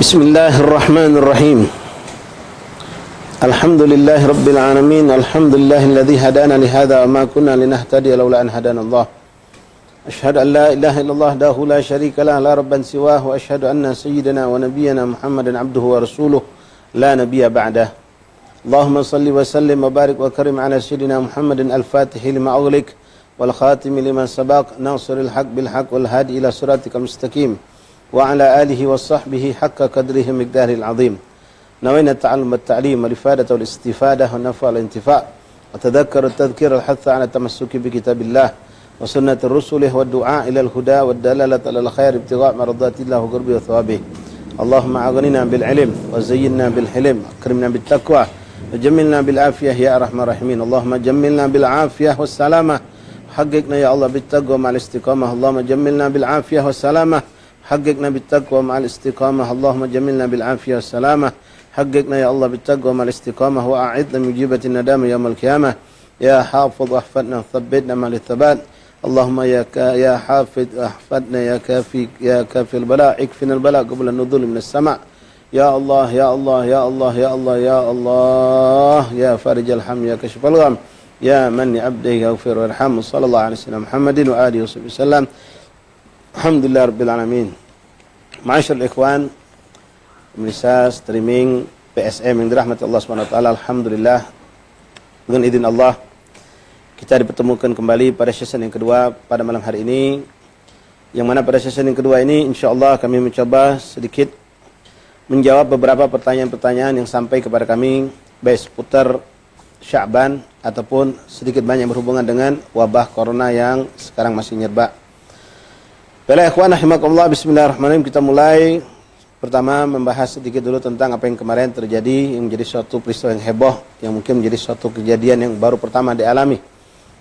Bismillahirrahmanirrahim. Alhamdulillahi rabbil alamin. Alhamdulillahilladzi hadana li hadza wa ma kunna linahtadiya laula an hadana Allah. Asyhadu an la ilaha illallah wahdahu la syarika lah la rabban siwahu wa asyhadu anna sayyidana wa nabiyyana Muhammadan abduhu wa rasuluh la nabiyya ba'dah. Allahumma salli wa sallim wa barik wa karim ala sayyidina Muhammadin al-Fatihi lima ughliq wal khatimi lima sabaq nasiril haqq bil haqq wal hadi ila siratikal mustaqim. Wa ala alihi wa sahbihi haqqa qadrihi miqdaril azim. Nawayna ta'allum at-ta'lim wal ifadata wal istifadah wa nafa' al-intifa' wa tadhakkar at-tadhkir al-hatha 'ala tamassuki bi kitabillah wa sunnatir rusulih wa du'a ila al-huda wa dalalata 'ala al-khair ibtigha' mardatillah wa qurbi wa thawabih. Allahumma aghnina bil 'ilm wa zayyinna bil hilm, akrimna bit taqwa wa jammilna bil afiyah ya arhamar rahimin. Allahumma jammilna bil afiyah was salamah. Haqqiqna ya Allah bit taqwa ma'al istiqamah. Allahumma jammilna bil afiyah was salamah. حققنا بالتقوى مع الاستقامة. اللهم جملنا بالعافية والسلامة. حققنا يا الله بالتقوى مع الاستقامة وأعذنا من مجيبة الندامة يوم القيامة. يا حافظ احفظنا وثبتنا مع الثبات. اللهم يا حافظ احفظنا يا كافي البلاء اكفنا البلاء قبل النزول من السماء. يا الله يا الله يا الله يا الله يا الله يا فارج الهم يا كشف الغم يا من عبده يغفر ويرحم. صلى الله عليه وسلم محمد وآله وصحبه وسلم. Alhamdulillah Rabbil Alamin. Ma'asyarul ikhwan, pemirsa streaming PSM yang dirahmati Allah SWT. Alhamdulillah, dengan izin Allah kita dipertemukan kembali pada sesi yang kedua pada malam hari ini. Yang mana pada sesi yang kedua ini insyaAllah kami mencoba sedikit menjawab beberapa pertanyaan-pertanyaan yang sampai kepada kami, baik seputar Sya'ban ataupun sedikit banyak berhubungan dengan wabah corona yang sekarang masih menyerba. Baiklah ikhwan rahimakumullah, bismillahirrahmanirrahim. Kita mulai pertama membahas sedikit dulu tentang apa yang kemarin terjadi, yang menjadi suatu peristiwa yang heboh, yang mungkin menjadi suatu kejadian yang baru pertama dialami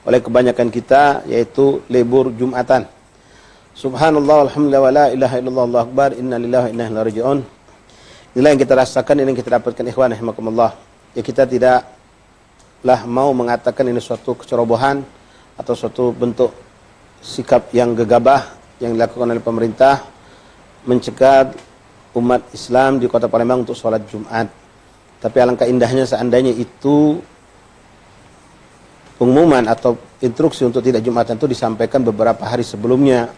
oleh kebanyakan kita, yaitu libur Jumatan. Subhanallah, alhamdulillah, wa la ilaha illallah, Allahu akbar, inna lillahi wa inna ilaihi raji'un. Inilah yang kita rasakan, ini yang kita dapatkan ikhwan rahimakumullah. Ya, kita tidaklah mau mengatakan ini suatu kecerobohan atau suatu bentuk sikap yang gegabah yang dilakukan oleh pemerintah mencegah umat Islam di kota Palembang untuk sholat Jumat. Tapi alangkah indahnya seandainya itu pengumuman atau instruksi untuk tidak Jumatan itu disampaikan beberapa hari sebelumnya,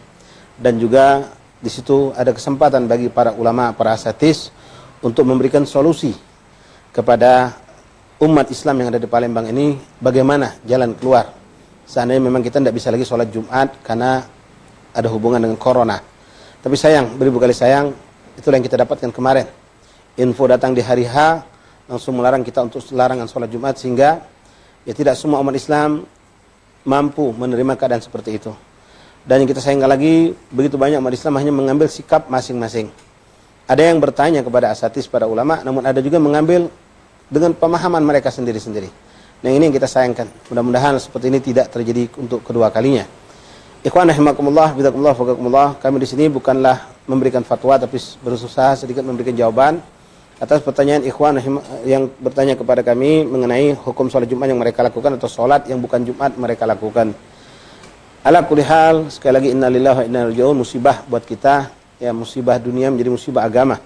dan juga di situ ada kesempatan bagi para ulama, para asatidz untuk memberikan solusi kepada umat Islam yang ada di Palembang ini, bagaimana jalan keluar seandainya memang kita tidak bisa lagi sholat Jumat karena ada hubungan dengan corona. Tapi sayang, beribu kali sayang, itulah yang kita dapatkan kemarin. Info datang di hari H, langsung melarang kita untuk larangan sholat Jumat, sehingga ya tidak semua umat Islam mampu menerima keadaan seperti itu. Dan yang kita sayangkan lagi, begitu banyak umat Islam hanya mengambil sikap masing-masing. Ada yang bertanya kepada asatidz, para ulama, namun ada juga mengambil dengan pemahaman mereka sendiri-sendiri. Nah, ini yang kita sayangkan. Mudah-mudahan seperti ini tidak terjadi untuk kedua kalinya. Ikhwan rahimakumullah, bidakumullah, faqakumullah. Kami di sini bukanlah memberikan fatwa, tapi berusaha sedikit memberikan jawaban atas pertanyaan ikhwan yang bertanya kepada kami mengenai hukum sholat Jumat yang mereka lakukan atau sholat yang bukan Jumat mereka lakukan. Ala kulli hal, sekali lagi innalillahi wa inna ilaihi raji'un. Musibah buat kita, ya, musibah dunia menjadi musibah agama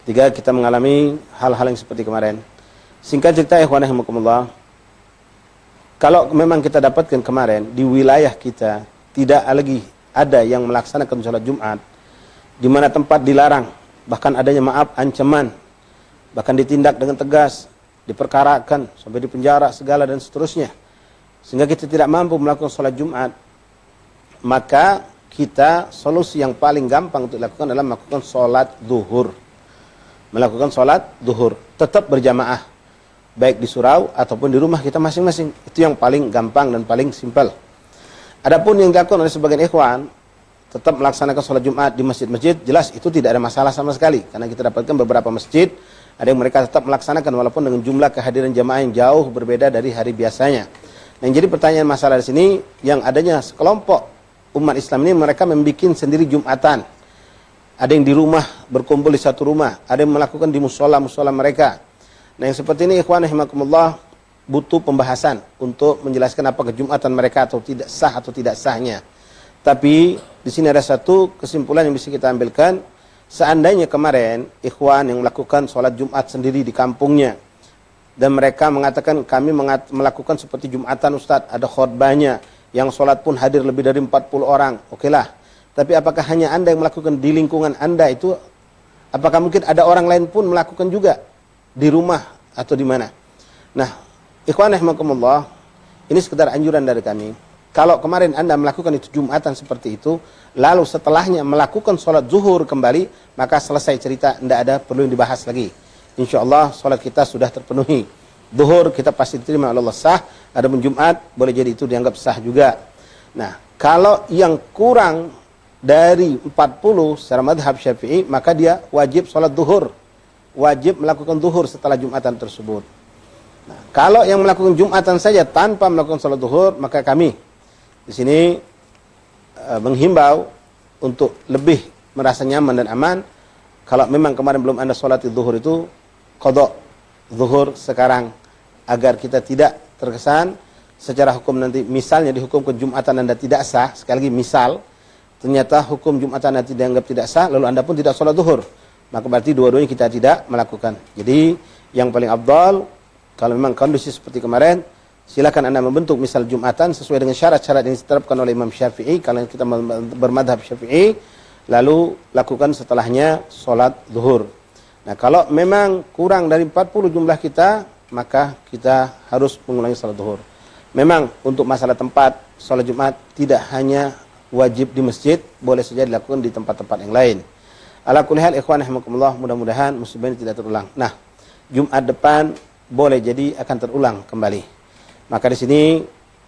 ketika kita mengalami hal-hal yang seperti kemarin. Singkat cerita ikhwan rahimakumullah, kalau memang kita dapatkan kemarin di wilayah kita tidak lagi ada yang melaksanakan sholat Jumat, di mana tempat dilarang, bahkan adanya ancaman, bahkan ditindak dengan tegas, diperkarakan, sampai dipenjara segala dan seterusnya, sehingga kita tidak mampu melakukan sholat Jumat, maka kita solusi yang paling gampang untuk dilakukan adalah melakukan sholat duhur. Melakukan sholat duhur, tetap berjamaah, baik di surau ataupun di rumah kita masing-masing. Itu yang paling gampang dan paling simpel. Adapun yang dilakukan oleh sebagian ikhwan, tetap melaksanakan sholat Jumat di masjid-masjid, jelas itu tidak ada masalah sama sekali. Karena kita dapatkan beberapa masjid, ada yang mereka tetap melaksanakan walaupun dengan jumlah kehadiran jamaah yang jauh berbeda dari hari biasanya. Nah, yang jadi pertanyaan masalah di sini, yang adanya sekelompok umat Islam ini mereka membuat sendiri Jumatan. Ada yang di rumah, berkumpul di satu rumah, ada yang melakukan di musola-musola mereka. Nah, yang seperti ini ikhwan rahimakumullah butuh pembahasan untuk menjelaskan apakah Jumatan mereka atau tidak sah atau tidak sahnya. Tapi di sini ada satu kesimpulan yang bisa kita ambilkan, Seandainya kemarin ikhwan yang melakukan sholat Jumat sendiri di kampungnya, dan mereka mengatakan kami melakukan seperti Jumatan Ustadz, ada khutbahnya, yang sholat pun hadir lebih dari 40 orang, okelah. Tapi apakah hanya Anda yang melakukan di lingkungan Anda itu? Apakah mungkin ada orang lain pun melakukan juga di rumah atau di mana? Nah, ikhwan rahimakumullah, ini sekedar anjuran dari kami. Kalau kemarin Anda melakukan itu Jumatan seperti itu, lalu setelahnya melakukan sholat zuhur kembali, maka selesai cerita, tidak ada perlu yang dibahas lagi. Insya Allah sholat kita sudah terpenuhi. Zuhur kita pasti diterima oleh Allah sah, adapun Jumat boleh jadi itu dianggap sah juga. Nah, kalau yang kurang dari 40 secara madhab Syafi'i, maka dia wajib sholat zuhur, wajib melakukan zuhur setelah Jumatan tersebut. Nah, kalau yang melakukan Jumatan saja tanpa melakukan sholat zuhur, maka kami di sini menghimbau untuk lebih merasa nyaman dan aman. Kalau memang kemarin belum Anda sholat zuhur itu, qadha zuhur sekarang, agar kita tidak terkesan secara hukum nanti misalnya dihukum ke Jumatan Anda tidak sah. Sekali lagi misal ternyata hukum Jumatan Anda dianggap tidak sah, lalu Anda pun tidak sholat zuhur, maka berarti dua-duanya kita tidak melakukan. Jadi yang paling afdal, kalau memang kondisi seperti kemarin, silakan Anda membentuk misal Jumatan sesuai dengan syarat-syarat yang diterapkan oleh Imam Syafi'i. Kalau kita bermadhab Syafi'i, lalu lakukan setelahnya sholat zuhur. Nah, kalau memang kurang dari 40 jumlah kita, maka kita harus mengulangi sholat zuhur. Memang untuk masalah tempat, sholat Jumat tidak hanya wajib di masjid, boleh saja dilakukan di tempat-tempat yang lain. Ala kulli hal ikhwan rahimakumullah, mudah-mudahan musibah ini tidak terulang. Nah, Jumat depan boleh jadi akan terulang kembali. Maka di sini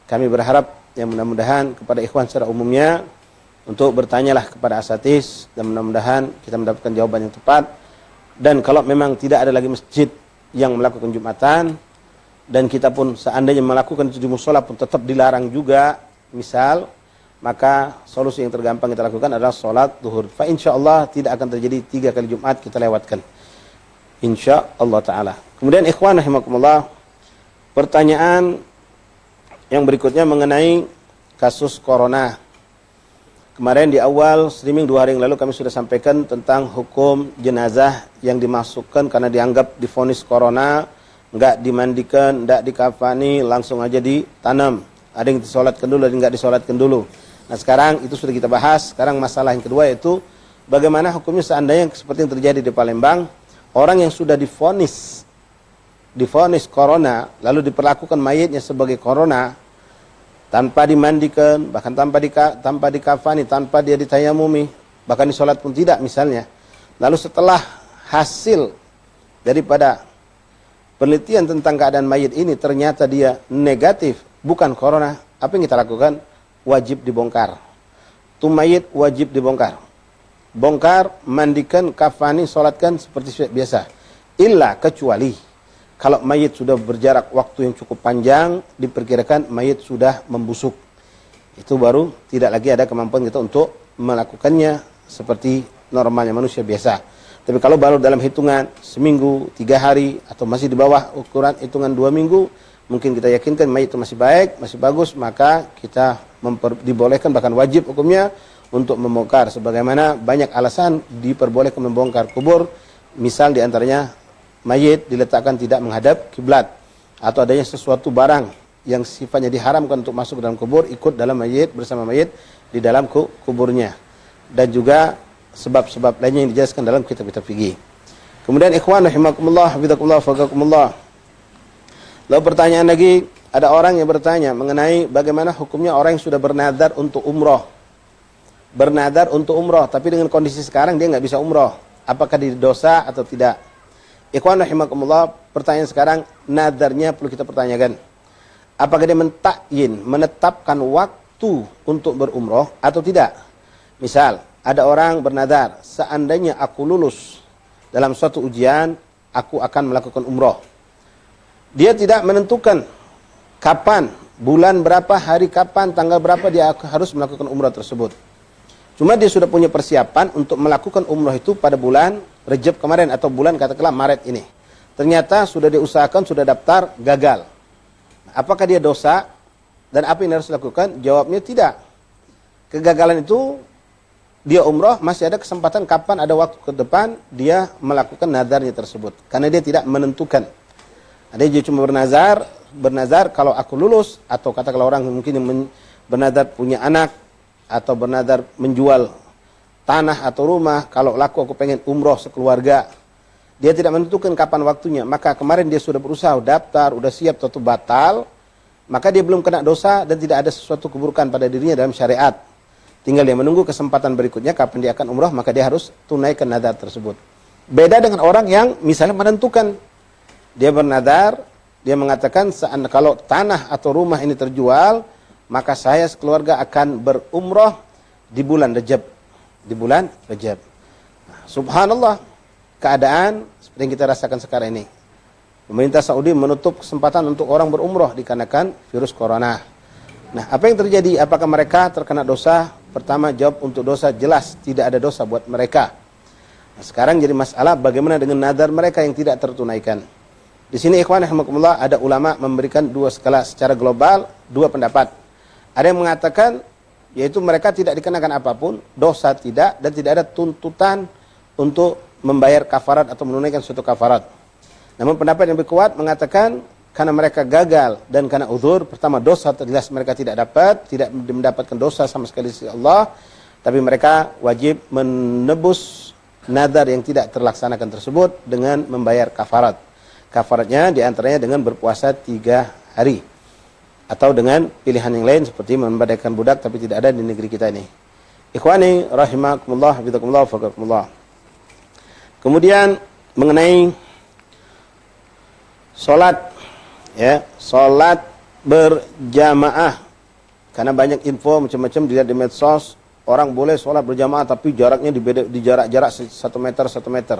kami berharap yang mudah-mudahan kepada ikhwan secara umumnya untuk bertanyalah kepada asatiz, dan mudah-mudahan kita mendapatkan jawaban yang tepat. Dan kalau memang tidak ada lagi masjid yang melakukan Jumatan, dan kita pun seandainya melakukan itu di musola pun tetap dilarang juga, misal, maka solusi yang tergampang kita lakukan adalah sholat zuhur. Fa insyaallah tidak akan terjadi 3 kali Jumat kita lewatkan, insyaallah ta'ala. Kemudian ikhwan rahimakumullah, pertanyaan yang berikutnya mengenai kasus corona. Kemarin di awal streaming 2 hari yang lalu kami sudah sampaikan tentang hukum jenazah yang dimasukkan karena dianggap divonis corona, enggak dimandikan, enggak dikafani, langsung aja ditanam. Ada yang disolatkan dulu, ada yang enggak disolatkan dulu. Nah, sekarang itu sudah kita bahas. Sekarang masalah yang kedua yaitu bagaimana hukumnya seandainya seperti yang terjadi di Palembang, orang yang sudah divonis corona lalu diperlakukan mayitnya sebagai corona tanpa dimandikan, bahkan tanpa dikafani, tanpa dia ditayamumi, bahkan disolat pun tidak misalnya. Lalu setelah hasil daripada penelitian tentang keadaan mayit ini ternyata dia negatif, bukan corona, apa yang kita lakukan? Wajib dibongkar. Itu mayit wajib dibongkar. Bongkar, mandikan, kafani, solatkan seperti biasa. Illa kecuali kalau mayit sudah berjarak waktu yang cukup panjang, diperkirakan mayit sudah membusuk. Itu baru tidak lagi ada kemampuan kita untuk melakukannya seperti normalnya manusia biasa. Tapi kalau baru dalam hitungan seminggu, 3 hari, atau masih di bawah ukuran hitungan 2 minggu, mungkin kita yakinkan mayit itu masih baik, masih bagus, maka kita dibolehkan, bahkan wajib hukumnya untuk membongkar. Sebagaimana banyak alasan diperbolehkan membongkar kubur, misal diantaranya mayit diletakkan tidak menghadap kiblat, atau adanya sesuatu barang yang sifatnya diharamkan untuk masuk ke dalam kubur ikut dalam mayit, bersama mayit di dalam kuburnya, dan juga sebab-sebab lainnya yang dijelaskan dalam kitab-kitab fikih. Kemudian ikhwan rahimakumullah, hafizakumullah, faqakumullah. Lalu pertanyaan lagi, ada orang yang bertanya mengenai bagaimana hukumnya orang yang sudah bernadar untuk umroh. Bernadar untuk umroh, tapi dengan kondisi sekarang dia nggak bisa umroh. Apakah dia dosa atau tidak? Ikhwan rahimakumullah, pertanyaan sekarang nadarnya perlu kita pertanyakan. Apakah dia menetapkan waktu untuk berumroh atau tidak? Misal, ada orang bernadar, seandainya aku lulus dalam suatu ujian, aku akan melakukan umroh. Dia tidak menentukan kapan, bulan berapa, hari kapan, tanggal berapa dia harus melakukan umroh tersebut. Cuma dia sudah punya persiapan untuk melakukan umroh itu pada bulan Rejab kemarin atau bulan katakanlah Maret ini. Ternyata sudah diusahakan, sudah daftar, gagal. Apakah dia dosa dan apa yang harus dilakukan? Jawabnya tidak. Kegagalan itu dia umroh, masih ada kesempatan kapan ada waktu ke depan dia melakukan nadarnya tersebut. Karena dia tidak menentukan. Ada dia cuma bernazar kalau aku lulus, atau katakanlah orang mungkin yang bernazar punya anak, atau bernazar menjual tanah atau rumah, kalau laku aku pengen umroh sekeluarga. Dia tidak menentukan kapan waktunya. Maka kemarin dia sudah berusaha, daftar, udah siap, tentu batal. Maka dia belum kena dosa dan tidak ada sesuatu keburukan pada dirinya dalam syariat. Tinggal dia menunggu kesempatan berikutnya kapan dia akan umrah, maka dia harus tunaikan nadar tersebut. Beda dengan orang yang misalnya menentukan. Dia bernadar, dia mengatakan kalau tanah atau rumah ini terjual, maka saya sekeluarga akan berumrah di bulan Rajab. Di bulan Rajab. Nah, subhanallah, keadaan seperti yang kita rasakan sekarang ini. Pemerintah Saudi menutup kesempatan untuk orang berumrah dikarenakan virus corona. Nah, apa yang terjadi? Apakah mereka terkena dosa? Pertama, jawab untuk dosa, jelas tidak ada dosa buat mereka. Nah, sekarang jadi masalah bagaimana dengan nadar mereka yang tidak tertunaikan. Di sini ikhwan rahimakumullah, ada ulama memberikan dua skala secara global, dua pendapat. Ada yang mengatakan yaitu mereka tidak dikenakan apapun, dosa tidak, dan tidak ada tuntutan untuk membayar kafarat atau menunaikan suatu kafarat. Namun pendapat yang lebih kuat mengatakan karena mereka gagal dan karena uzur, pertama dosa jelas mereka tidak mendapatkan dosa sama sekali dari Allah, tapi mereka wajib menebus nadar yang tidak terlaksanakan tersebut dengan membayar kafarat. Kafaratnya diantaranya dengan berpuasa 3 hari atau dengan pilihan yang lain seperti membadaikan budak, tapi tidak ada di negeri kita ini. Ikhwani rahimakumullah, hafizakumullah, faqakumullah. Kemudian mengenai salat, ya, salat berjamaah. Karena banyak info macam-macam dilihat di medsos, orang boleh salat berjamaah tapi jaraknya di jarak 1 meter 1 meter.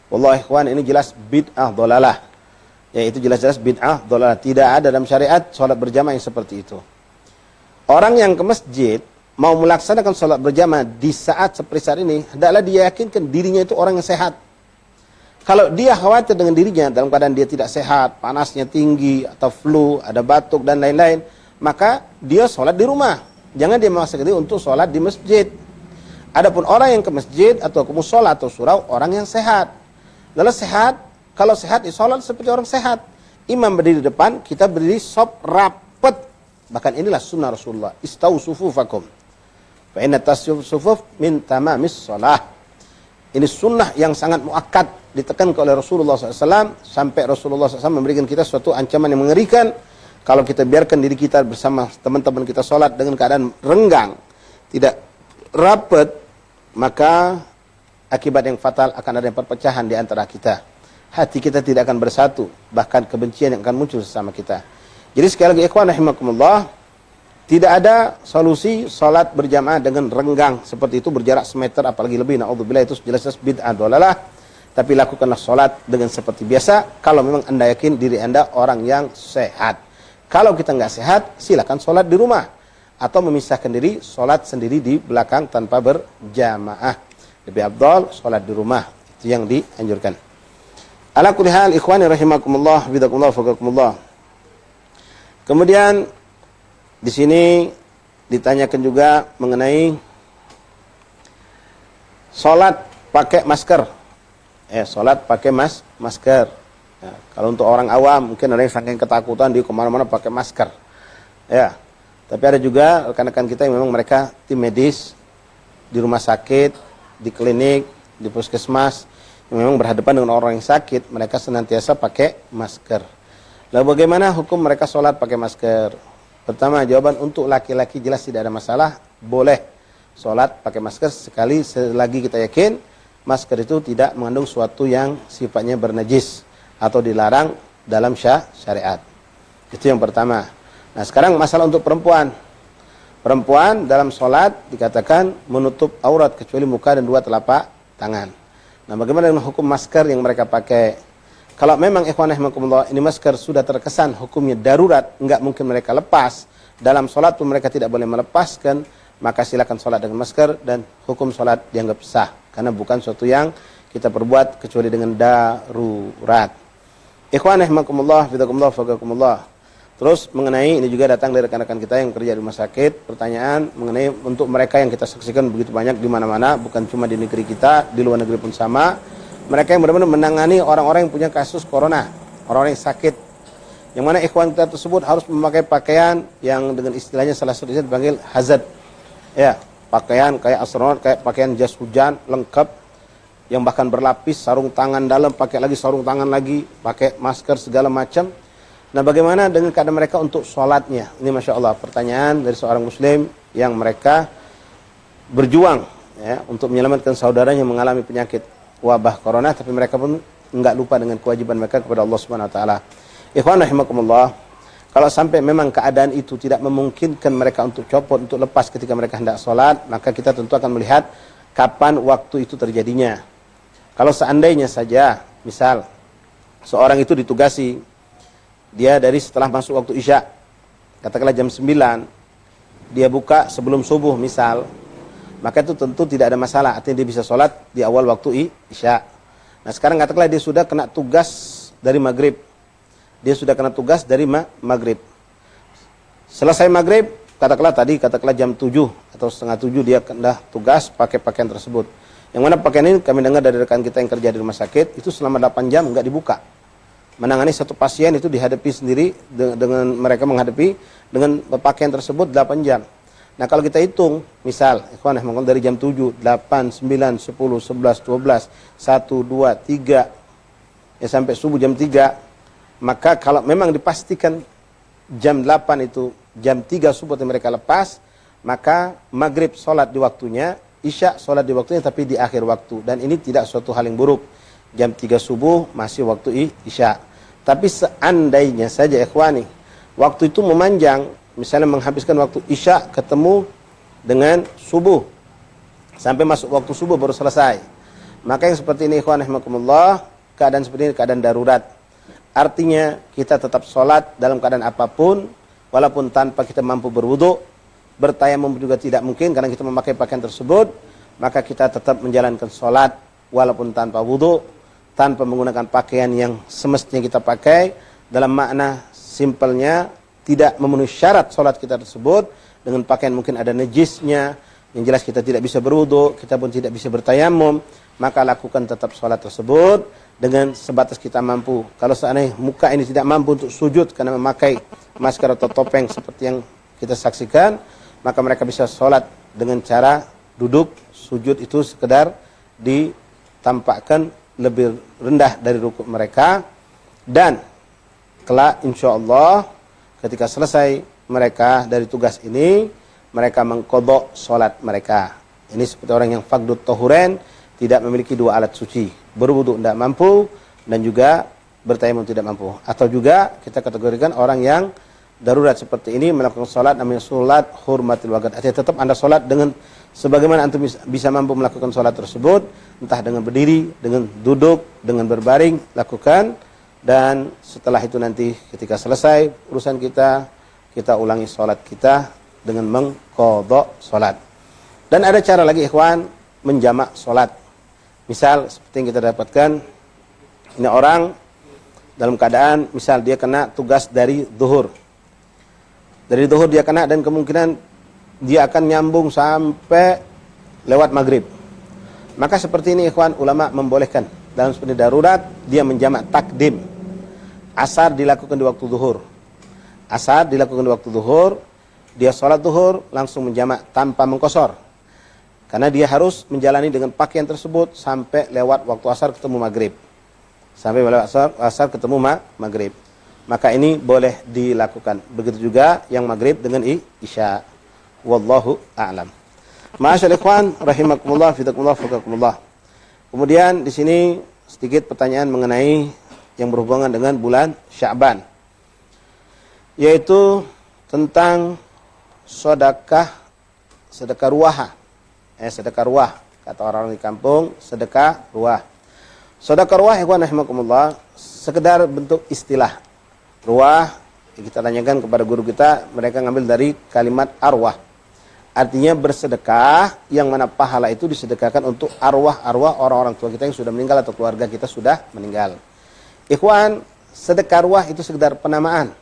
Wallahi ikhwan, ini jelas bid'ah dhalalah. Ya, itu jelas-jelas bid'ah dhalalah. Tidak ada dalam syariat salat berjamaah yang seperti itu. Orang yang ke masjid mau melaksanakan salat berjamaah di saat seperti saat ini, hendaklah dia yakinkan dirinya itu orang yang sehat. Kalau dia khawatir dengan dirinya dalam keadaan dia tidak sehat, panasnya tinggi, atau flu, ada batuk dan lain-lain, maka dia sholat di rumah. Jangan dia memaksakan diri untuk sholat di masjid. Adapun orang yang ke masjid atau ke musola atau surau, orang yang sehat. Lalu sehat, kalau sehat ya sholat seperti orang sehat. Imam berdiri di depan, kita berdiri sop rapet. Bahkan inilah sunnah Rasulullah. Istau sufufakum. Fa inna tasufuf min tamamis sholah. Ini sunnah yang sangat muakkad, ditekankan oleh Rasulullah SAW, sampai Rasulullah SAW memberikan kita suatu ancaman yang mengerikan. Kalau kita biarkan diri kita bersama teman-teman kita sholat dengan keadaan renggang, tidak rapat, maka akibat yang fatal akan ada perpecahan di antara kita. Hati kita tidak akan bersatu, bahkan kebencian yang akan muncul sesama kita. Jadi sekali lagi ikhwan rahimakumullah, tidak ada solusi salat berjamaah dengan renggang seperti itu, berjarak semeter apalagi lebih, naudzubillah, itu jelas-jelas bid'ah dhalalah. Tapi lakukanlah salat dengan seperti biasa kalau memang Anda yakin diri Anda orang yang sehat. Kalau kita nggak sehat, silakan salat di rumah atau memisahkan diri, salat sendiri di belakang tanpa berjamaah. Lebih afdal salat di rumah, itu yang dianjurkan. Ala kulli hal ikhwani rahimakumullah, bidakumullah, faqakumullah. Kemudian di sini ditanyakan juga mengenai salat pakai masker. Salat pakai masker. Ya, kalau untuk orang awam mungkin ada yang saking ketakutan dia kemana-mana pakai masker. Ya, tapi ada juga rekan-rekan kita yang memang mereka tim medis di rumah sakit, di klinik, di puskesmas yang memang berhadapan dengan orang yang sakit, mereka senantiasa pakai masker. Lalu bagaimana hukum mereka salat pakai masker? Pertama, jawaban untuk laki-laki jelas tidak ada masalah, boleh sholat pakai masker sekali selagi kita yakin masker itu tidak mengandung suatu yang sifatnya bernajis atau dilarang dalam syariat. Itu yang pertama. Nah, sekarang masalah untuk perempuan. Perempuan dalam sholat dikatakan menutup aurat kecuali muka dan 2 telapak tangan. Nah, bagaimana dengan hukum masker yang mereka pakai? Kalau memang ikhwan rahimakumullah ini masker sudah terkesan hukumnya darurat, enggak mungkin mereka lepas, dalam sholat pun mereka tidak boleh melepaskan, maka silakan sholat dengan masker dan hukum sholat dianggap sah. Karena bukan suatu yang kita perbuat kecuali dengan darurat. Ikhwan rahimakumullah, fidakumullah, faqakumullah. Terus mengenai ini juga datang dari rekan-rekan kita yang kerja di rumah sakit, pertanyaan mengenai untuk mereka yang kita saksikan begitu banyak di mana-mana, bukan cuma di negeri kita, di luar negeri pun sama. Mereka yang benar-benar menangani orang-orang yang punya kasus corona, orang-orang yang sakit. Yang mana ikhwan kita tersebut harus memakai pakaian yang dengan istilahnya salah satunya dipanggil hazard. Ya, pakaian kayak astronot, kayak pakaian jas hujan lengkap, yang bahkan berlapis, sarung tangan dalam, pakai lagi sarung tangan lagi, pakai masker segala macam. Nah, bagaimana dengan keadaan mereka untuk sholatnya? Ini Masya Allah pertanyaan dari seorang muslim yang mereka berjuang ya, untuk menyelamatkan saudaranya yang mengalami penyakit wabah corona, tapi mereka pun enggak lupa dengan kewajiban mereka kepada Allah Subhanahu wa taala. Ikhwan rahimakumullah, kalau sampai memang keadaan itu tidak memungkinkan mereka untuk copot, untuk lepas ketika mereka hendak sholat, maka kita tentu akan melihat kapan waktu itu terjadinya. Kalau seandainya saja, misal seorang itu ditugasi, dia dari setelah masuk waktu isya, katakanlah jam 9, dia buka sebelum subuh misal, maka itu tentu tidak ada masalah, artinya dia bisa sholat di awal waktu isya. Nah sekarang katakanlah dia sudah kena tugas dari maghrib, dia sudah kena tugas dari maghrib. Selesai maghrib, katakanlah jam 7 atau setengah 7 dia kena tugas pakai pakaian tersebut. Yang mana pakaian ini kami dengar dari rekan kita yang kerja di rumah sakit, itu selama 8 jam enggak dibuka. Menangani satu pasien itu dihadapi sendiri dengan mereka menghadapi dengan pakaian tersebut 8 jam. Nah kalau kita hitung, misal ikhwan dari jam 7, 8, 9, 10, 11, 12, 1, 2, 3 ya sampai subuh jam 3, maka kalau memang dipastikan jam 8 itu jam 3 subuh yang mereka lepas, maka maghrib sholat di waktunya, isya sholat di waktunya tapi di akhir waktu, dan ini tidak suatu hal yang buruk. Jam 3 subuh masih waktu isya. Tapi seandainya saja ikhwani, waktu itu memanjang, misalnya menghabiskan waktu isya ketemu dengan subuh, sampai masuk waktu subuh baru selesai, maka yang seperti ini ikhwan rahimakumullah, keadaan seperti ini keadaan darurat. Artinya kita tetap sholat dalam keadaan apapun, walaupun tanpa kita mampu berwudu, bertayamum juga tidak mungkin karena kita memakai pakaian tersebut, maka kita tetap menjalankan sholat walaupun tanpa wudu, tanpa menggunakan pakaian yang semestinya kita pakai, dalam makna simpelnya tidak memenuhi syarat sholat kita tersebut, dengan pakaian mungkin ada najisnya, yang jelas kita tidak bisa berwudu, kita pun tidak bisa bertayamum, maka lakukan tetap sholat tersebut dengan sebatas kita mampu. Kalau seandainya muka ini tidak mampu untuk sujud karena memakai masker atau topeng seperti yang kita saksikan, maka mereka bisa sholat dengan cara duduk, sujud itu sekedar ditampakkan lebih rendah dari rukuk mereka, dan kelak insyaallah ketika selesai mereka dari tugas ini, mereka mengqadha salat mereka. Ini seperti orang yang faqdut tahurain, tidak memiliki dua alat suci, berwudu tidak mampu dan juga bertayamum tidak mampu. Atau juga kita kategorikan orang yang darurat seperti ini melakukan salat namanya salat hurmatil waqt. Artinya tetap Anda salat dengan sebagaimana antum bisa mampu melakukan salat tersebut, entah dengan berdiri, dengan duduk, dengan berbaring, lakukan. Dan setelah itu nanti ketika selesai urusan kita ulangi salat kita dengan mengqadha salat. Dan ada cara lagi ikhwan menjamak salat. Misal seperti yang kita dapatkan, ini orang dalam keadaan misal dia kena tugas dari zuhur. Dari zuhur dia kena dan kemungkinan dia akan nyambung sampai lewat maghrib. Maka seperti ini ikhwan, ulama membolehkan dalam seperti darurat dia menjamak takdim. Asar dilakukan di waktu zuhur. Asar dilakukan di waktu zuhur, dia sholat zuhur langsung menjamak tanpa mengkosor. Karena dia harus menjalani dengan pakaian tersebut sampai lewat waktu asar ketemu maghrib. Sampai lewat asar ketemu maghrib. Maka ini boleh dilakukan. Begitu juga yang maghrib dengan isya. Wallahu a'lam. Ma'asyal ikhwan rahimakumullah fidakumullah fakakumullah. Kemudian di sini sedikit pertanyaan mengenai yang berhubungan dengan bulan Sya'ban, yaitu tentang sedekah ruah. Sedekah ruah, kata orang di kampung, sedekah ruah. Sedekah ruah ikhwan rahimakumullah sekedar bentuk istilah. Ruah kita tanyakan kepada guru kita, mereka ngambil dari kalimat arwah. Artinya bersedekah yang mana pahala itu disedekahkan untuk arwah-arwah orang-orang tua kita yang sudah meninggal atau keluarga kita sudah meninggal. Ikhwan, sedekah arwah itu sekedar penamaan.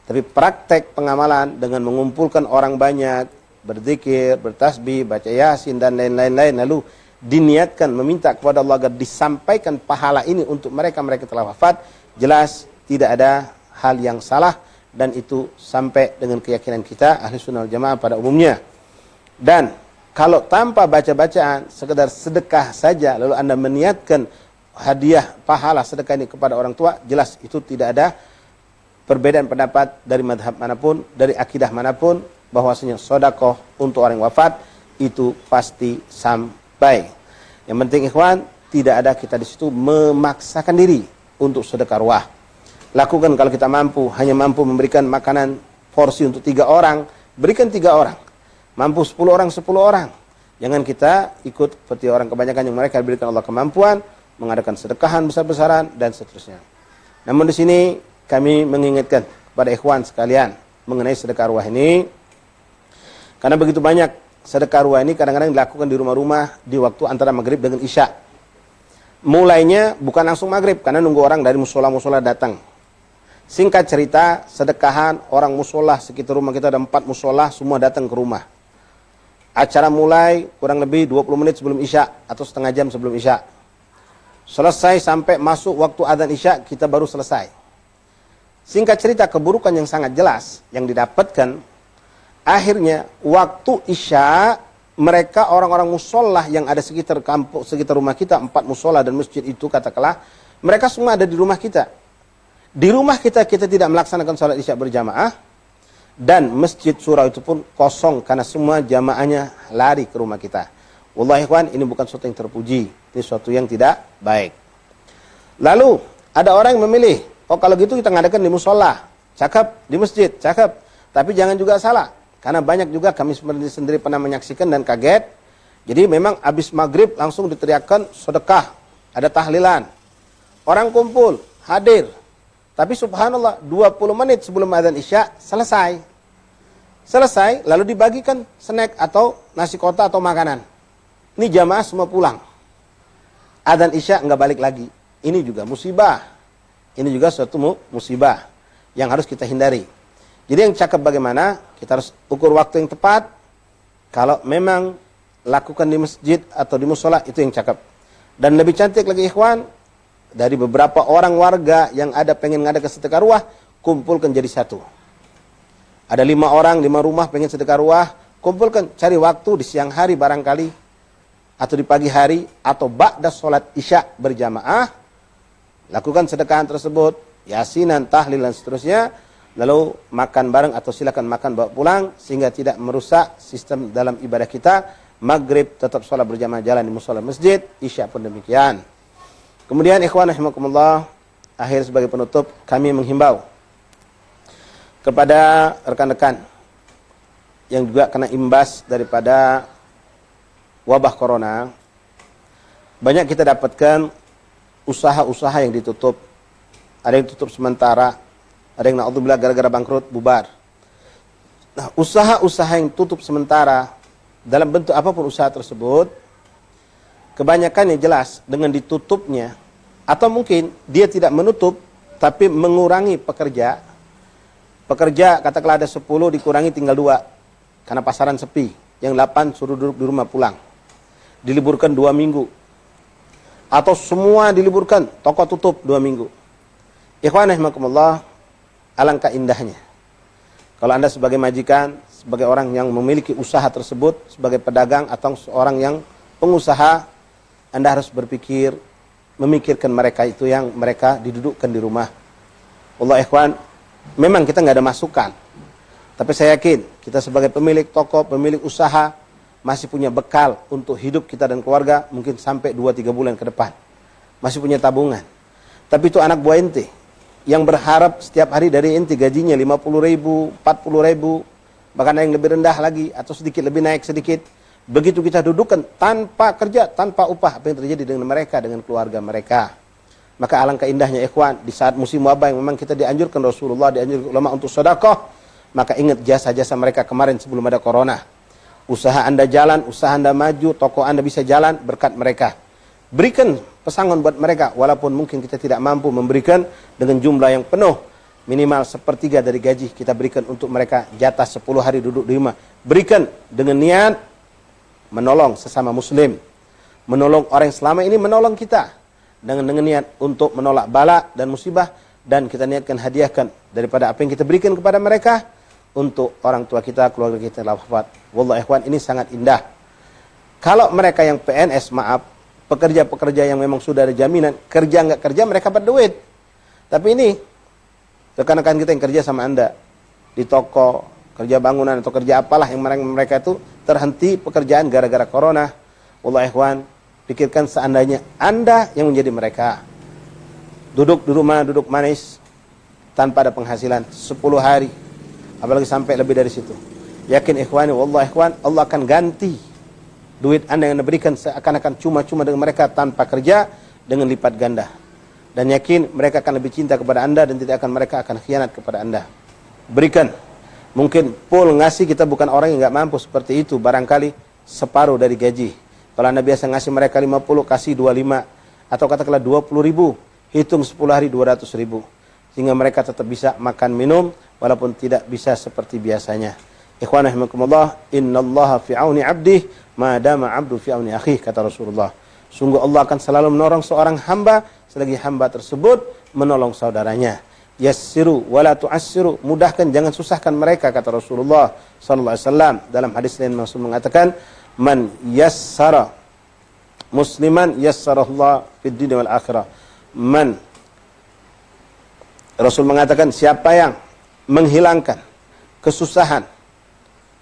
Tapi praktek pengamalan dengan mengumpulkan orang banyak, berzikir, bertasbih, baca yasin dan lain-lain, lalu diniatkan meminta kepada Allah agar disampaikan pahala ini untuk mereka-mereka telah wafat, jelas tidak ada hal yang salah, dan itu sampai dengan keyakinan kita ahli sunnah wal jamaah pada umumnya. Dan kalau tanpa baca-bacaan, sekedar sedekah saja, lalu Anda meniatkan hadiah pahala sedekah ini kepada orang tua, jelas itu tidak ada perbedaan pendapat dari madhab manapun, dari akidah manapun, bahwasanya sedekah untuk orang yang wafat itu pasti sampai. Yang penting ikhwan, tidak ada kita di situ memaksakan diri untuk sedekah arwah. Lakukan kalau kita mampu, hanya mampu memberikan makanan porsi untuk 3 orang, berikan 3 orang. Mampu 10 orang, 10 orang. Jangan kita ikut seperti orang kebanyakan yang mereka diberikan Allah kemampuan, mengadakan sedekahan besar-besaran, dan seterusnya. Namun di sini kami mengingatkan kepada ikhwan sekalian mengenai sedekah arwah ini, karena begitu banyak sedekah arwah ini kadang-kadang dilakukan di rumah-rumah di waktu antara maghrib dengan isya. Mulainya bukan langsung maghrib, karena nunggu orang dari musola-musola datang. Singkat cerita, sedekahan orang musola sekitar rumah kita ada 4 musola, semua datang ke rumah. Acara mulai kurang lebih 20 menit sebelum isya atau setengah jam sebelum isya. Selesai sampai masuk waktu adzan isya, kita baru selesai. Singkat cerita, keburukan yang sangat jelas yang didapatkan, akhirnya waktu isya, mereka orang-orang musola yang ada sekitar kampung, sekitar rumah kita, 4 musola dan masjid itu katakanlah, mereka semua ada di rumah kita. Di rumah kita tidak melaksanakan sholat isya berjamaah, dan masjid surau itu pun kosong karena semua jamaahnya lari ke rumah kita. Wallahi ikhwan, ini bukan sesuatu yang terpuji, ini sesuatu yang tidak baik. Lalu ada orang yang memilih, oh kalau gitu kita ngadakan di musola, cakep, di masjid, cakep. Tapi jangan juga salah, karena banyak juga kami sendiri pernah menyaksikan dan kaget. Jadi memang habis maghrib langsung diteriakkan sedekah, ada tahlilan, orang kumpul, hadir. Tapi subhanallah, 20 menit sebelum adzan isya selesai. Selesai, lalu dibagikan snack atau nasi kota atau makanan. Ini jamaah semua pulang. Adzan isya nggak balik lagi. Ini juga musibah. Ini juga suatu musibah yang harus kita hindari. Jadi yang cakep bagaimana? Kita harus ukur waktu yang tepat. Kalau memang lakukan di masjid atau di musola, itu yang cakep. Dan lebih cantik lagi ikhwan, dari beberapa orang warga yang ada pengen ngadakan sedekah arwah, kumpulkan jadi satu. Ada 5 orang, 5 rumah pengen sedekah arwah, kumpulkan, cari waktu di siang hari barangkali, atau di pagi hari, atau ba'da sholat isya berjamaah, lakukan sedekahan tersebut, yasinan, tahlil, dan seterusnya, lalu makan bareng atau silakan makan bawa pulang, sehingga tidak merusak sistem dalam ibadah kita. Maghrib tetap sholat berjamaah jalan di musola masjid, isya pun demikian. Kemudian ikhwan rahimakumullah, akhir sebagai penutup, kami menghimbau kepada rekan-rekan yang juga kena imbas daripada wabah corona. Banyak kita dapatkan usaha-usaha yang ditutup. Ada yang tutup sementara, ada yang na'udzubillah gara-gara bangkrut, bubar. Nah, usaha-usaha yang tutup sementara, dalam bentuk apapun usaha tersebut, kebanyakan yang jelas dengan ditutupnya, atau mungkin dia tidak menutup, tapi mengurangi pekerja. Pekerja, katakanlah ada 10, dikurangi tinggal 2, karena pasaran sepi. Yang 8 suruh duduk di rumah pulang. Diliburkan 2 minggu. Atau semua diliburkan, toko tutup 2 minggu. Ikhwan rahimakumullah, alangkah indahnya kalau Anda sebagai majikan, sebagai orang yang memiliki usaha tersebut, sebagai pedagang atau seorang yang pengusaha, Anda harus berpikir, memikirkan mereka itu yang mereka didudukkan di rumah. Allah ikhwan, memang kita nggak ada masukan. Tapi saya yakin, kita sebagai pemilik toko, pemilik usaha, masih punya bekal untuk hidup kita dan keluarga, mungkin sampai 2-3 bulan ke depan. Masih punya tabungan. Tapi itu anak buah ente, yang berharap setiap hari dari ente gajinya 50.000, 40.000, bahkan yang lebih rendah lagi, atau sedikit lebih naik sedikit. Begitu kita dudukkan tanpa kerja, tanpa upah, apa yang terjadi dengan mereka, dengan keluarga mereka. Maka alangkah indahnya ikhwan, di saat musim wabah yang memang kita dianjurkan Rasulullah, dianjurkan ulama untuk sedekah, maka ingat jasa-jasa mereka kemarin sebelum ada corona. Usaha Anda jalan, usaha Anda maju, toko Anda bisa jalan berkat mereka. Berikan pesangon buat mereka, walaupun mungkin kita tidak mampu memberikan dengan jumlah yang penuh. minimal sepertiga dari gaji kita berikan untuk mereka, jatah 10 hari duduk di rumah. Berikan dengan niat menolong sesama muslim, menolong orang yang selama ini menolong kita, dengan niat untuk menolak bala dan musibah, dan kita niatkan hadiahkan daripada apa yang kita berikan kepada mereka untuk orang tua kita, keluarga kita yang wafat. Wallah ikhwan, ini sangat indah. Kalau mereka yang PNS, maaf, pekerja-pekerja yang memang sudah ada jaminan, kerja nggak kerja mereka berduit. Tapi ini rekan-rekan kita yang kerja sama Anda di toko, kerja bangunan atau kerja apalah yang mereka itu terhenti pekerjaan gara-gara corona. Wallah ikhwan, pikirkan seandainya Anda yang menjadi mereka. Duduk di rumah, duduk manis tanpa ada penghasilan 10 hari, apalagi sampai lebih dari situ. Yakin ikhwani, wallah ikhwan, Allah akan ganti duit Anda yang diberikan seakan-akan cuma-cuma dengan mereka tanpa kerja dengan lipat ganda. Dan yakin mereka akan lebih cinta kepada Anda dan mereka akan khianat kepada Anda. Berikan. Mungkin full ngasih, kita bukan orang yang nggak mampu seperti itu. Barangkali separuh dari gaji. Kalau Anda biasa ngasih mereka 50, kasih 25. Atau katakanlah 20 ribu. Hitung 10 hari 200 ribu. Sehingga mereka tetap bisa makan minum walaupun tidak bisa seperti biasanya. Ikhwan rahimakumullah, innallaha fi auni 'abdih ma dama 'abdu fi auni akhih, kata Rasulullah. Sungguh Allah akan selalu menolong seorang hamba selagi hamba tersebut menolong saudaranya. Yassiru wala tu'assiru, mudahkan jangan susahkan mereka, kata Rasulullah sallallahu alaihi wasallam. Dalam hadis lain Rasul mengatakan, man yassara musliman yassarallahu fid dunya wal akhirah. Rasul mengatakan, siapa yang menghilangkan kesusahan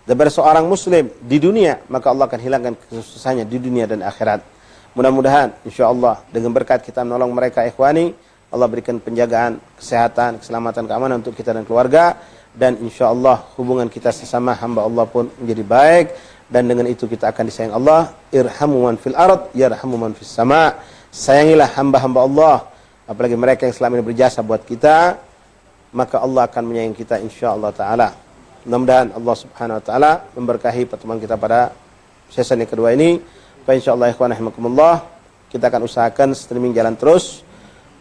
daripada seorang muslim di dunia, maka Allah akan hilangkan kesusahannya di dunia dan akhirat. Mudah-mudahan insyaallah dengan berkat kita menolong mereka ikhwani, Allah berikan penjagaan, kesehatan, keselamatan, keamanan untuk kita dan keluarga, dan insyaallah hubungan kita sesama hamba Allah pun menjadi baik, dan dengan itu kita akan disayang Allah. Irhamu man fil ard yarhamu man fis sama. Sayangilah hamba-hamba Allah, apalagi mereka yang selama ini berjasa buat kita, maka Allah akan menyayangi kita insyaallah taala. Mudah-mudahan Allah Subhanahu wa taala memberkahi pertemuan kita pada sesi yang kedua ini. Insyaallah ikhwan rahimakumullah, kita akan usahakan streaming jalan terus,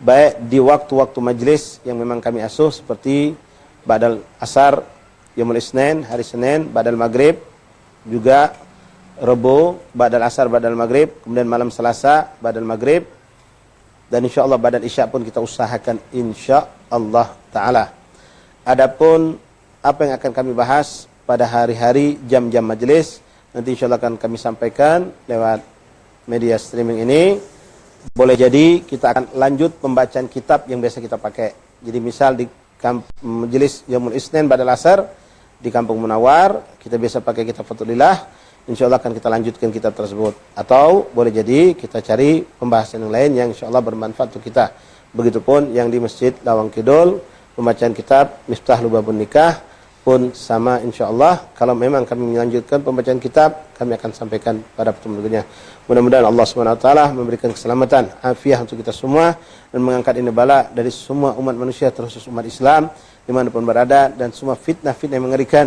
baik di waktu-waktu majlis yang memang kami asuh seperti ba'dal asar yaumul isnin, hari Senin, ba'dal maghrib, juga Rabu ba'dal asar ba'dal maghrib, kemudian malam Selasa ba'dal maghrib, dan insyaallah ba'dal isya pun kita usahakan insyaallah taala. Adapun apa yang akan kami bahas pada hari-hari jam-jam majlis, nanti insyaallah akan kami sampaikan lewat media streaming ini. Boleh jadi kita akan lanjut pembacaan kitab yang biasa kita pakai. Jadi misal di majelis Yaumul Isnin Ba'dal Asar di Kampung Munawar, kita biasa pakai kitab Fathulillah, insyaallah akan kita lanjutkan kitab tersebut. Atau boleh jadi kita cari pembahasan yang lain yang insyaallah bermanfaat untuk kita. Begitupun yang di Masjid Lawang Kidul, pembacaan kitab Miftah Lubabun Nikah pun sama insyaallah. Kalau memang kami melanjutkan pembacaan kitab, kami akan sampaikan pada pertemuan berikutnya. Mudah-mudahan Allah Subhanahu wa taala memberikan keselamatan, afiah untuk kita semua, dan mengangkat ini bala dari semua umat manusia, terkhusus umat Islam dimanapun berada, dan semua fitnah-fitnah yang mengerikan,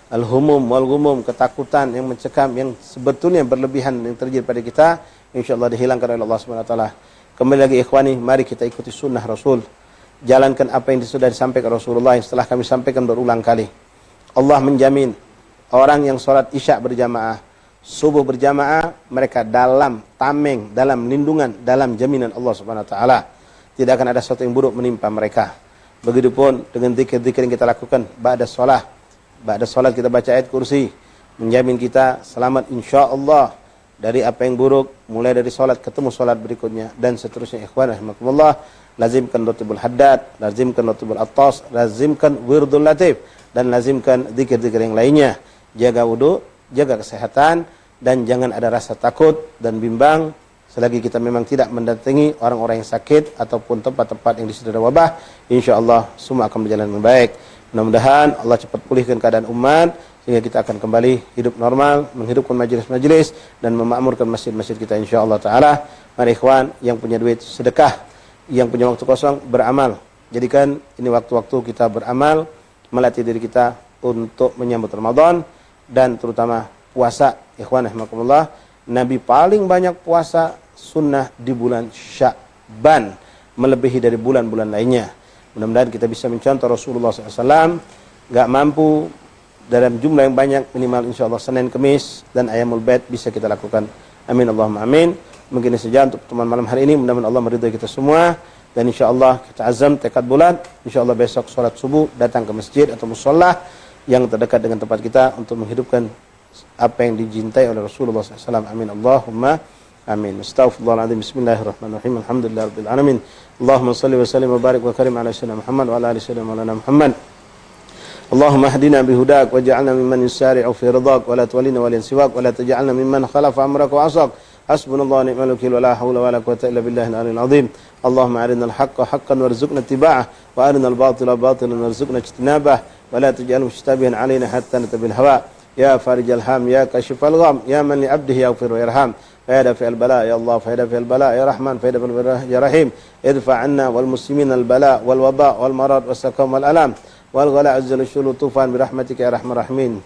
al-humum wal-ghumum, ketakutan yang mencekam yang sebetulnya berlebihan yang terjadi pada kita, insyaallah dihilangkan oleh Allah Subhanahu wa taala. Kembali lagi ikhwani, mari kita ikuti sunnah Rasul. Jalankan apa yang sudah disampaikan Rasulullah yang setelah kami sampaikan berulang kali. Allah menjamin orang yang sholat isya berjamaah, subuh berjamaah, mereka dalam tameng, dalam lindungan, dalam jaminan Allah Subhanahu wa taala. Tidak akan ada sesuatu yang buruk menimpa mereka. Begitupun dengan zikir-zikir yang kita lakukan ba'da sholat. Ba'da sholat kita baca ayat kursi, menjamin kita selamat insyaallah dari apa yang buruk, mulai dari sholat ketemu sholat berikutnya, dan seterusnya. Ikhwan rahimakumullah, lazimkan rotibul haddad, lazimkan rotibul attas, lazimkan wirdul latif, dan lazimkan zikir-zikir yang lainnya. Jaga wudu, jaga kesehatan, dan jangan ada rasa takut dan bimbang selagi kita memang tidak mendatangi orang-orang yang sakit ataupun tempat-tempat yang disediakan wabah. Insyaallah semua akan berjalan dengan baik. Mudah-mudahan Allah cepat pulihkan keadaan umat sehingga kita akan kembali hidup normal, menghidupkan majelis-majelis dan memakmurkan masjid-masjid kita insyaallah taala. Mari ikhwan yang punya duit sedekah, yang punya waktu kosong beramal. Jadikan ini waktu-waktu kita beramal, melatih diri kita untuk menyambut Ramadan dan terutama puasa. Ikhwan rahimakumullah, Nabi paling banyak puasa sunnah di bulan Sya'ban, melebihi dari bulan-bulan lainnya. Mudah-mudahan kita bisa mencontoh Rasulullah SAW. Gak mampu dalam jumlah yang banyak, minimal insya Allah Senin, Kemis, dan Ayamul Bait bisa kita lakukan. Amin Allahumma amin. Mungkin saja untuk teman malam hari ini. Mudah-mudahan Allah meridhai kita semua. Dan insya Allah kita azam, tekad bulat. Insya Allah besok sholat subuh datang ke masjid atau musola yang terdekat dengan tempat kita untuk menghidupkan apa yang dicintai oleh Rasulullah SAW. Amin Allahumma amin. Astaghfirullahaladzim. Bismillahirrahmanirrahim. Alhamdulillahirabbil alamin. Allahumma salli wa sallim wa barik wa karim ala sayyidina Muhammad wa ala ali sayyidina Maulana Muhammad. Allahumma hdina bihudak waj'alna mimman yusari'u fi ridak wa la tuwallina waliyan siwak wa la taj'alna mimman khalafa amraka wa asak. Hasbunallahu wa ni'mal wakeel wa la hawla wa la quwwata illa billahil aliyyil azim. Allahumma arinal haqqa haqqan warzuqna ittiba'ah wa arinal batila batilan warzuqna ijtinabah wa la taj'alhu mushtabihan 'alaina hatta natabil hawa. Ya farijal ham ya kashifal gham ya man li 'abdihi yaghfir wa yarham. Ya dafi'al bala ya Allah, fa dafi'al bala ya Rahman, fa dafi'al bala ya Rahim. Idfa' 'anna wal muslimin al bala wal waba wal marad was sakam wal alam wal ghala azzal shulu tufan bi rahmatika ya arhamar rahimin.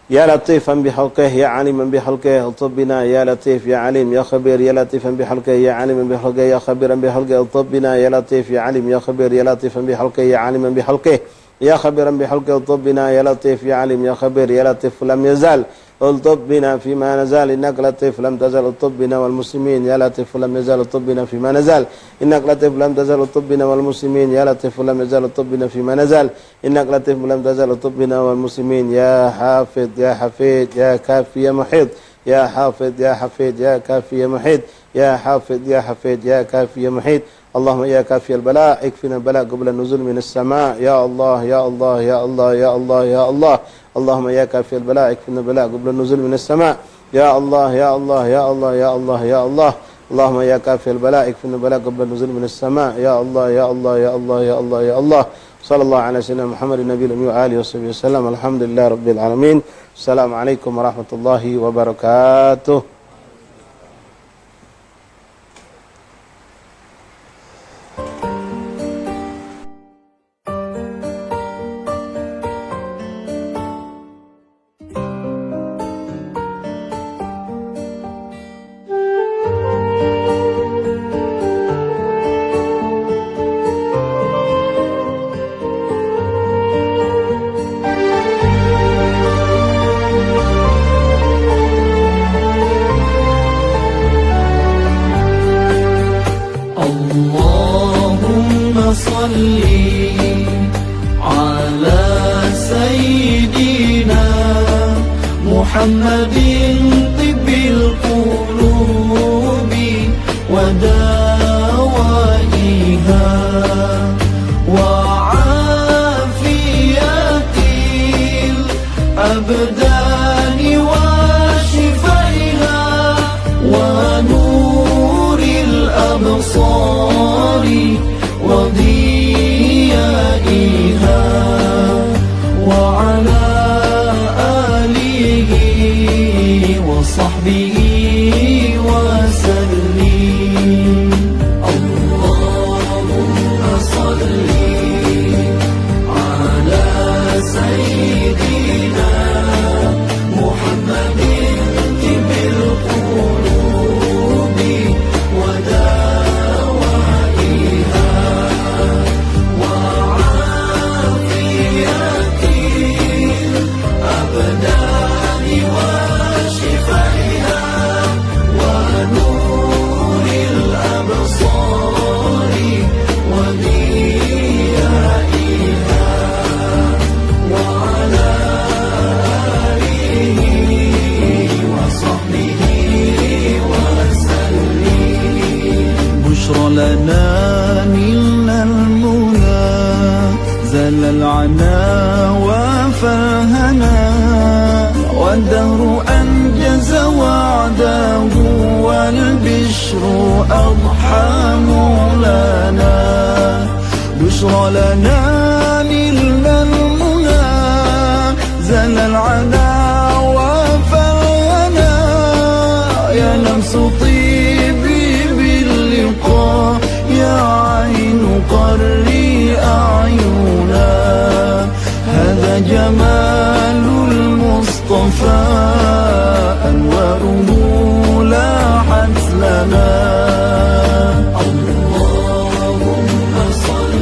Ya latifan bihalqih ya aliman bihalqih utbina ya latif ya alim ya khabir ya latifan bihalqih ya aliman bihalqih ya khabiran bihalqih utbina ya latif ya alim ya khabir ya latifan bihalqih ya aliman bihalqih ya khabiran bihalqih utbina ya latif ya alim ya khabir ya latif lam yazal الطب بنا فيما نزال إنك لطيف لم تزل الطب بنا والمسلمين يا لطيف لم يزال الطب بنا فيما نزال إنك لطيف لم تزل الطب بنا والمسلمين يا لطيف لم يزال الطب بنا فيما نزال إنك لطيف لم تزل الطب بنا والمسلمين يا حافظ يا حفيظ يا كافي يا محيط يا حافظ يا حفيظ يا كافي يا محيط يا حافظ يا حفيظ يا كافي يا محيط اللهم يا كافي البلاء اكفنا البلاء قبل النزول من السماء يا الله يا الله يا الله يا الله يا الله اللهم يا كافي البلاء اكفنا البلاء قبل النزول من السماء يا الله يا الله يا الله يا الله يا الله اللهم يا كافي البلاء اكفنا البلاء قبل النزول من السماء يا الله يا الله يا الله يا الله يا الله صلى الله على سيدنا محمد النبي الأمي وآله وصحبه وسلم. الحمد لله رب العالمين. السلام عليكم ورحمة الله وبركاته. محمد طب القلوب ودوائها وعافية الأبدان وشفائها ونور الأبصار وضيائها وعلى وصحبه وسلم. اللهم صل على سيدنا محمد طب القلوب ودوائها وعافية الأبدان وشفائها ونور الأبصار وضيائها وعلى آله وصحبه وسلم. بشرى لنا نلنا المنى زل العنا وفاهنا والدهر أنجز وعده والبشر أضحى مولانا. بشرى لنا نلنا المنى زل العنا وفانا يا لمس طيبي باللقاء يا عين قري أعينا. هذا جمال المصطفى أنواره لاحت لنا. اللهم صل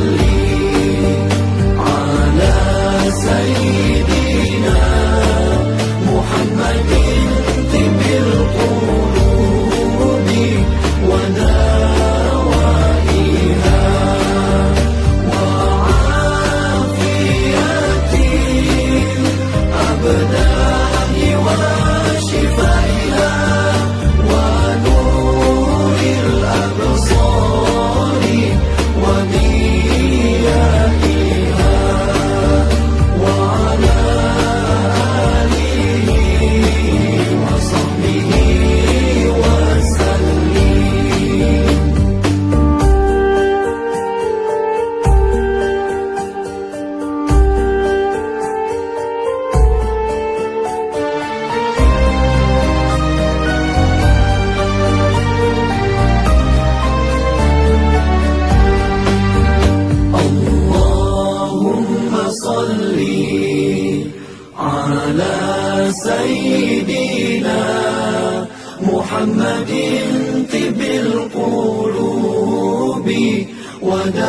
القلوب ودوائها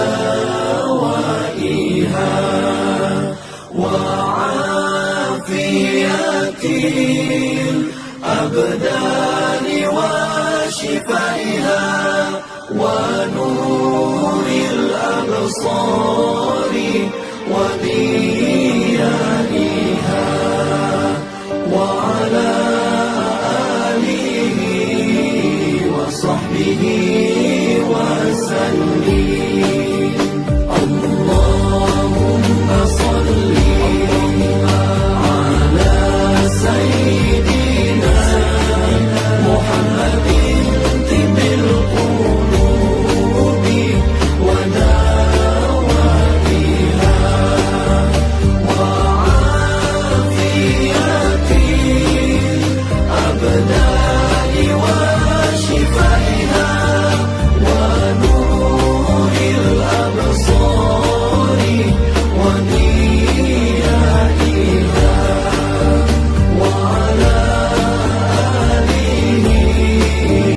وعافية الأبدان وشفائها